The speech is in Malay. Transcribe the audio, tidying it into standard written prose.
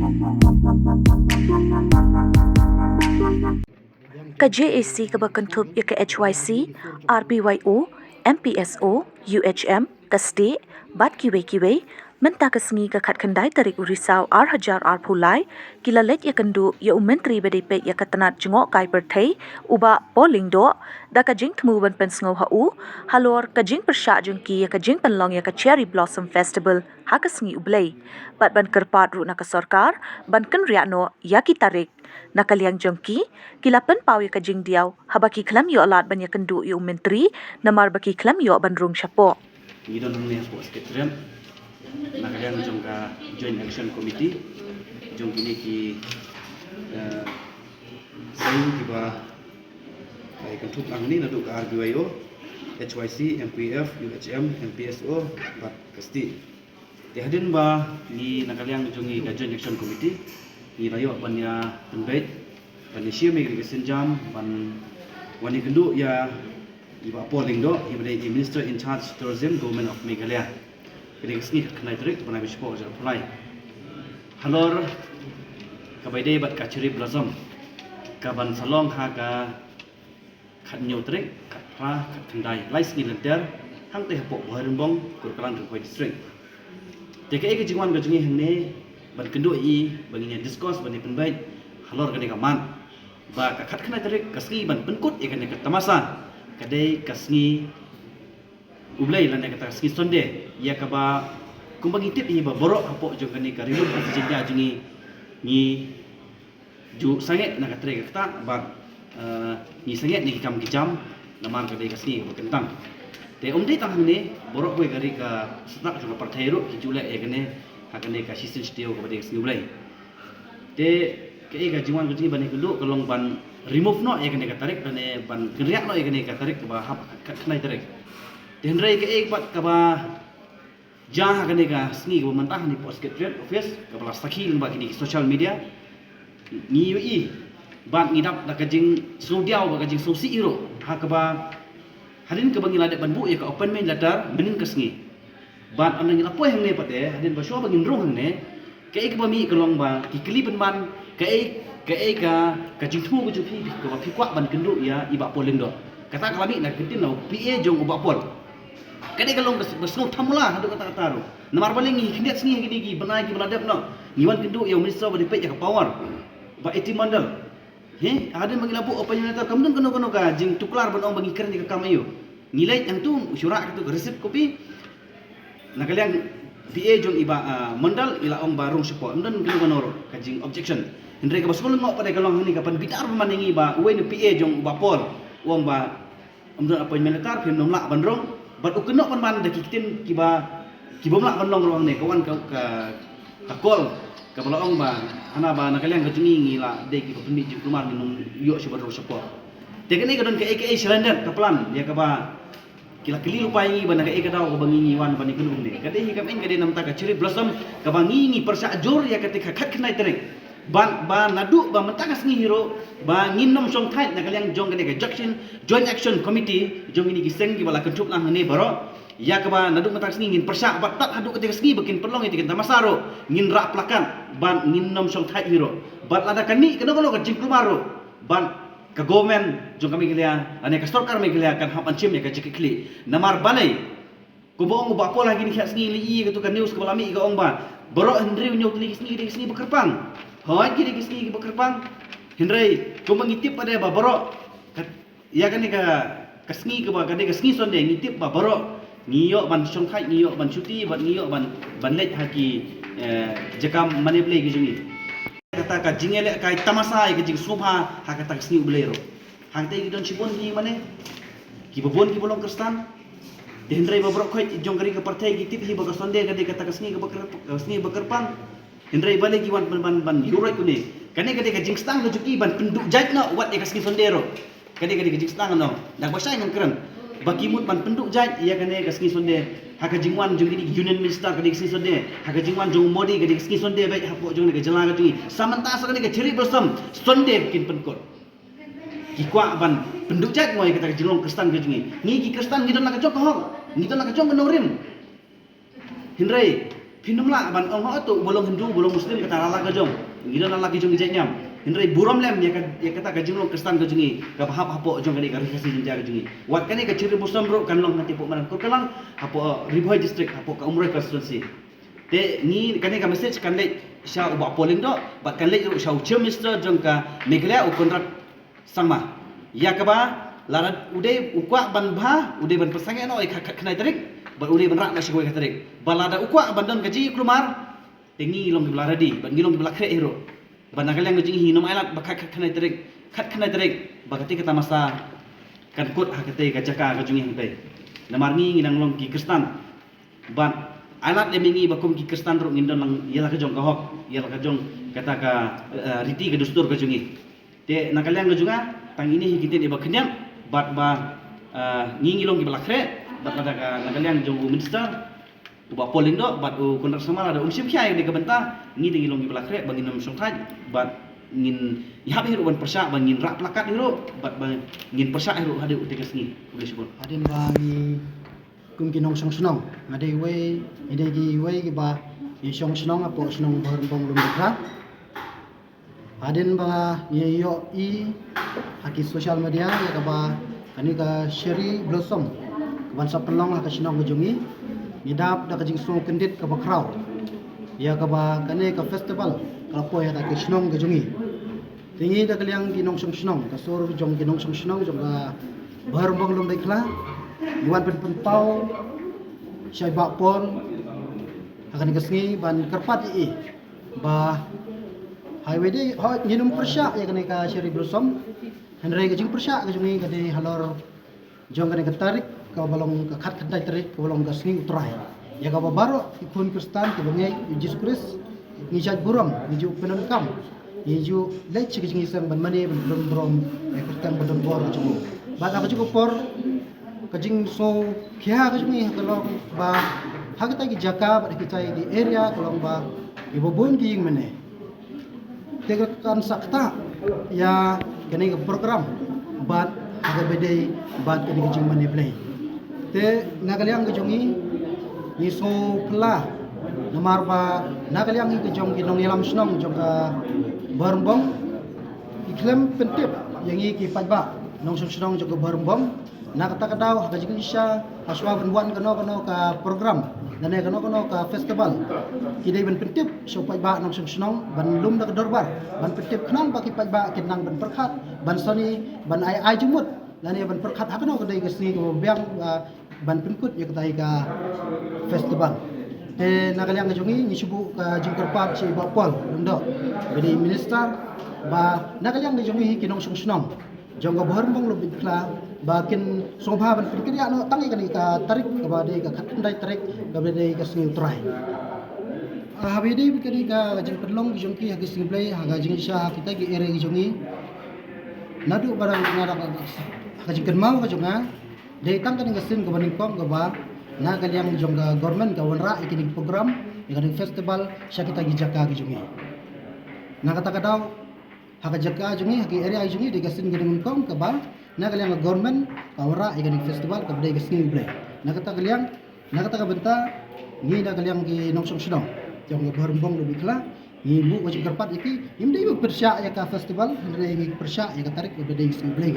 Ka JAC ka bakantup ya ka HYC, RBYO, MPSO, UHM, ka state, bat kiwe menta ka sengi ka khat khandai tarik urisau R1000 R phulai, kila let ya kandu ya menteri BDP ya katanat jengok kai perthai, uba polling do, da ka jing tmu ban pen sngo hau, halor ka jing persya jengki ya ka jing penlong ya ka Cherry Blossom Festival, ha ka sengi ublay, bat ban kerpat ru na ka sarkar, ban kan riakno ya ki tarik, nakaliang jongki kilapan pau ya kajing diaw habaki klam yo alat ban ya kendu yo menteri namar baki klam yo ban rung syapo Ni don ni aku sekretariat nakalian jong ka Joint Action Committee jong kini ki saya tiba baik untuk ang ni naduk ka RBYO HYC MPF UHM MPSO bat kasti dihadin ba ni nakalian jong ka Joint Action Committee ni rayo ban ya pembait ban sia me ke senjam ban wani kendu ya iba polling do ibadai Minister in charge tourism government of Meghalaya kini kesini kena terik bana bispo jar pulai halor kabaide bat ka Cherry Blossom ka ban salong ha ka khat nyu terik khat pra khat thandai lais ni lenter hang te hapo boharembong kurkalang rukoi district teke ke jingwan ga jingi hangne ban kendo i banginya discourse bani penbait halor kene kaman ba ka khat kena terik kasni ban penkut e kene tamasa kadai kasni ublai lan kata kasni sonde ya ka ba kumbang itip i ba borok hapo jong kene ka rimut agenda jingi ni ju sanget na katre kata ba ni sanget ni kam kijam namar kadai kasni ba kentang te umdai tang ne borok koi gari ka setak jong partai ro kijule e kene hakane ka sistem steo ka badai kasni ublai te ke ga jiwan gudi bani kulu kalong ban remove no e kene ka tarik dan ban geriak no e kene ka tarik ka ba hap khnai tarik den rai ke ek bat ka ba jah kene ka sni ka mentah ni post secretariat office ka bala sakhi ba kini social media ni ui ban ngidap da ka jing sudiau ba ka jing susi iro ha ka ba hadin ka bangi ladak ban bu ya ka appointment letter menin ka sngi ban anang ila poy hang ne pate hadin ba sho bangin rong hang ne ke ek ba mi kalong ba ki kli ban ke ka jingtu ko jupi ko ba pikwa ban kendu ya iba polin do kata kalami na kitin no pa jong uba pol kade kalong besno thamula hadu kata taru namar baling hi kindet sni gini gi banai gi baladep no niwan kendu ya minister ba dipet ya ka power ba eti mandal he adin bagi labu apa yang ta kamdun kono ka jing tuklar ban ong bagi keren di ka kamayo nilai yang tu syurak tu resep kopi nakaliang PA jong iba mandal ila ong barung support ndan kono ka jing objection Hendrai ka basul ngok pada kalong ni kapan bitar pemandangi ba uwe ni PA jong ba pol uang ba amdon appointment letter pim nomlak bandrong bat ukenok pan ban dakitin kiba mlak bandong ruang ni kawan ka kol ka balong ba ana ba nakaliang ka jungi ngila de ki pemit jung kumar minum yo si badro support tekni ka don ka AKA cylinder ka plan dia ka ba kila kili lupai ba naka eka daw ka bangingi wan ban ikunung ni kadai ka men kadai namta ka Cherry Blossom ka bangingi persa jor ya ketika khat khnai terik ba nadu ba mentakas ngi hero ba nginnom song thai nakaliang jong kene ka Joint Action Committee jong ini kiseng ki bala kentup nang ne baro ya ka ba nadu mentakas ngi ngin persa ba tat hadu ketika ngi bikin pelong itu kita masaro ngin rak plakan ba nginnom song thai hero ba lada kani keno ka jingklumaro ba ka government jong kami kilia ane ka sarkar me kilia kan hap ancim ya ka jikikli namar balai ko boong ba pola gini khas ngi li ka news ka balami ka ong ba baro hendri nyok li kisni bekerpang hoy gini kisni bekerpang hendrai ko mangitip pada ba baro ya kan ka kasni ka ba ka kasni sonde ngitip ba baro ngiyo ban songkhai ngiyo ban cuti ban ngiyo ban let haki jakam maneble gi jungi kata ka jingele kai tamasa ke jing subha ha kata sni ublero hang te don chibon ni mane ki bobon ki bolong kristan dendrai babrok khoi jong kari ka parthai ki tip hi ba sonde ka de kata sni bekerpang dendrai bale ki wan ban yurai kune kane ka de ka jing stang juki ban penduk jait no wat e ka sni sondero kane ka de ka jing stang no dak basai ngam keren baki mut ban penduk jait ya kane ka sni sonde haka jingwan jong ini union minister ka diksi sonde haka jingwan jong modi ka diksi sonde bai hapo jong ka jala ka jungi samanta sa ka Cherry Blossom sonde kin penkot ki kwa ban penduk jat ngoi kata jilong kristan ka jungi ni ki kristan ngidon na ka jok hok ngidon na ka jong ka norim hindrai Pinumla ban ono tu bolong Hindu bolong Muslim kata lala kajong. Ngido lala kajong ijanyam. Hindrai buram lem ya kata kajong long Kristen kajungi. Ka bahap hapo jong kani kasih jinja kajungi. Wat kani ka ciri Muslim bro kan long nanti pok manan. Ko kalang hapo Riboy district hapo ka Umrah constituency. Te ni kani ka message kan le sha ubak polling do bat kan le sha ucem minister jong ka Meghalaya u kontrak sangma. Ya ka ba lara ude ukwa ban bah ude ban pesange no khnai tarik. Ba ude ban rak na sigoi tarik. Balada ukwa bandan gaji klumar tengi long di belaradi ban ngilong di belakre hero. Ban nagalang gaji hi nom ailat bakak khnai tarik bagati kata masa kan kut hakate gajaka gajungi hangtai. Namarngi nginang long ki Kristan. Ban alat demingi bakum ki Kristan ro ngindon lang yela kajong kahok yela kajong kata ka riti ke dustur kajungi. Te nagalang gajunga tang ini hikitin iba kenyam bat ba ngingilong di belakre bat ada ka nagalang jong minister ubah polling do bat kontrak sama ada umsim kiai de kabenta ngi de ngilong di belakre bangin nom songtaj bat ngin ihap hiru ban persa bangin rak plakat hiru bat ngin persa hiru hade utegas ngi boleh sebut Adin bagi kum kinong song senong ade we ide gi we gi ba i song senong apo senong bong lum dekra adin ba ye yo i haki social media ya ka ba kani ka Sherry Blossom ban sa pelong ka senong gujungi nidap da kajing song kendit ka ba crowd ya ka ba kani ka festival kalapo ya ka senong gujungi tingi da kaliang kinong song senong ka sur jong kinong song senong jong ka bong lum dekla Iwan pen pau syai bak pon akan kesngi ban kerpat i ba highway de ho nginum persya ya kan ka Sherry Blossom henry gajing persya gajungi gade halor jong kan tarik ka balong ka khat khandai tarik ka balong gasngi utrai ya ka baro ikun Kristen ke bangai Jesus Christ ni jat buram ni ju penon kam ni ju lech gajing isang ban mani ban brom Kristen ban bor jumu ba ka ju por kajing so kya kajing kalau ba hagita ki jaka ba kita di area kalau ba ibobon ki mene tegakan sakta ya kene program bat aga bedai bat kene kajing mane play te nagaliang kajungi ni so pla namar ba nagaliang ki kajong ginong yalam snong joka barmbong iklem pentip yang ki pajba nong snong joka barmbong na kata daw kajing siya aswa banwan kano ka program nane kano ka festival kidai ban pentip so pajba nong snong ban lum da dorbar ban pentip knan baki pajba kinang ban perkhat ban soni ban ai jumut nane ban perkhat hakano kadai gasni ko biang ban penkut ya kadai ka festival te nagaliang kajungi ni subu ka jingkerpat si bapol lundo jadi minister ba nagaliang kajungi kinong snong jong ka bong lebih kla bakin songpa ban pikir ya no tangi kani ka tarik ka bade ka khatndai tarik ka bade ka sing utrai habide bikari ka jing perlong jong ki hagis sing play haga jing sha kita gi ere gi jongi nadu barang ngara ka jing kenmau ka jonga de tang kani ka sin ka baning kong ka ba na kaliang jong ka government ka wanra ikini program ikani festival sha kita gi jaka gi jongi na kata daw haka jaka jongi haki area jongi de ka sin gi kong ka ba na kaliang government kawara ikani festival ka budai gasni ublay na kata ka benta ni na kaliang ki nongsong sedong jong barmbong lebih kala ni bu wajib kerpat iki imdai bu persya ya ka festival ndai ngi persya ya ka tarik budai gasni ublay